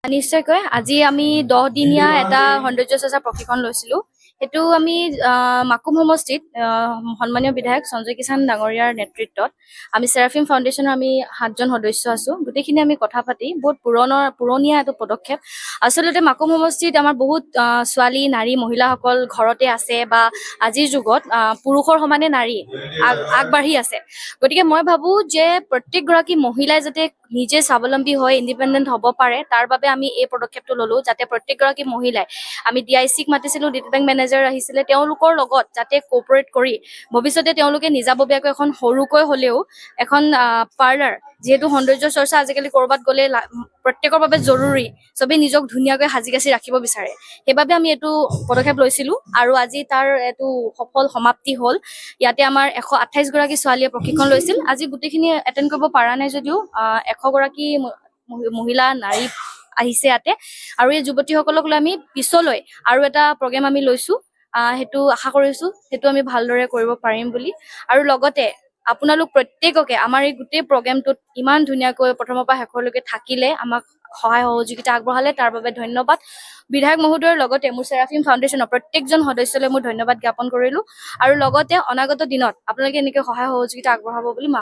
নিশ্চয়কৈ আজি আমি 10 দিনীয়া এটা সৌন্দৰ্য চৰ্চা প্ৰশিক্ষণ লৈছিলো। সেইটো আমি মাকুম সমষ্টিত সন্মানীয় বিধায়ক সঞ্জয় কিষাণ ডাঙৰীয়াৰ নেতৃত্বত আমি চেৰাফিম ফাউণ্ডেশ্যনৰ আমি 7জন সদস্য আছো। গোটেইখিনি আমি কথা পাতি বহুত পুৰণীয়া এটা পদক্ষেপ। আচলতে মাকুম সমষ্টিত আমাৰ বহুত ছোৱালী নাৰী মহিলাসকল ঘৰতে আছে বা আজিৰ যুগত পুৰুষৰ সমানে নাৰী আগবাঢ়ি আছে। গতিকে মই ভাবো যে প্ৰত্যেকগৰাকী মহিলাই যাতে নিজে স্বাৱলম্বী হৈ ইণ্ডিপেণ্ডেণ্ট হ'ব পাৰে, তাৰ বাবে আমি এই পদক্ষেপটো ললো, যাতে প্ৰত্যেকগৰাকী মহিলাই আমি DICক মাতিছিলো, ডিজি বেংক মেনেজাৰ আহিছিলে, তেওঁলোকৰ লগত যাতে কোঅপাৰেট কৰি ভৱিষ্যতে তেওঁলোকে নিজাববীয়াকৈ এখন সৰুকৈ হলেও এখন পাৰ্লাৰ, যিহেতু সৌন্দৰ্য চৰ্চা আজিকালি কৰবাত গ'লে প্ৰত্যেকৰ বাবে জৰুৰী, চবেই নিজক ধুনীয়াকৈ সাজি কাচি ৰাখিব বিচাৰে। সেইবাবে আমি এইটো পদক্ষেপ লৈছিলো আৰু আজি তাৰ এইটো সফল সমাপ্তি হ'ল। ইয়াতে আমাৰ 128 গৰাকী ছোৱালীয়ে প্ৰশিক্ষণ লৈছিল। আজি গোটেইখিনি এটেণ্ড কৰিব পৰা নাই যদিও 100 গৰাকী মহিলা নাৰী আহিছে ইয়াতে, আৰু এই যুৱতীসকলক লৈ আমি পিছলৈ আৰু এটা প্ৰগ্ৰেম আমি লৈছো। সেইটো আশা কৰিছো সেইটো আমি ভালদৰে কৰিব পাৰিম বুলি। আৰু লগতে আপোনালোক প্ৰত্যেককে আমাৰ এই গোটেই প্ৰগ্ৰেমটোত ইমান ধুনীয়াকৈ প্ৰথমৰ পৰা শেষৰলৈকে থাকিলে, আমাক সহায় সহযোগিতা আগবঢ়ালে, তাৰ বাবে ধন্যবাদ। বিধায়ক মহোদয়ৰ লগতে মোৰ চেৰাফিম ফাউণ্ডেশ্যনৰ প্ৰত্যেকজন সদস্যলৈ মই ধন্যবাদ জ্ঞাপন কৰিলো। আৰু লগতে অনাগত দিনত আপোনালোকে এনেকৈ সহায় সহযোগিতা আগবঢ়াব বুলি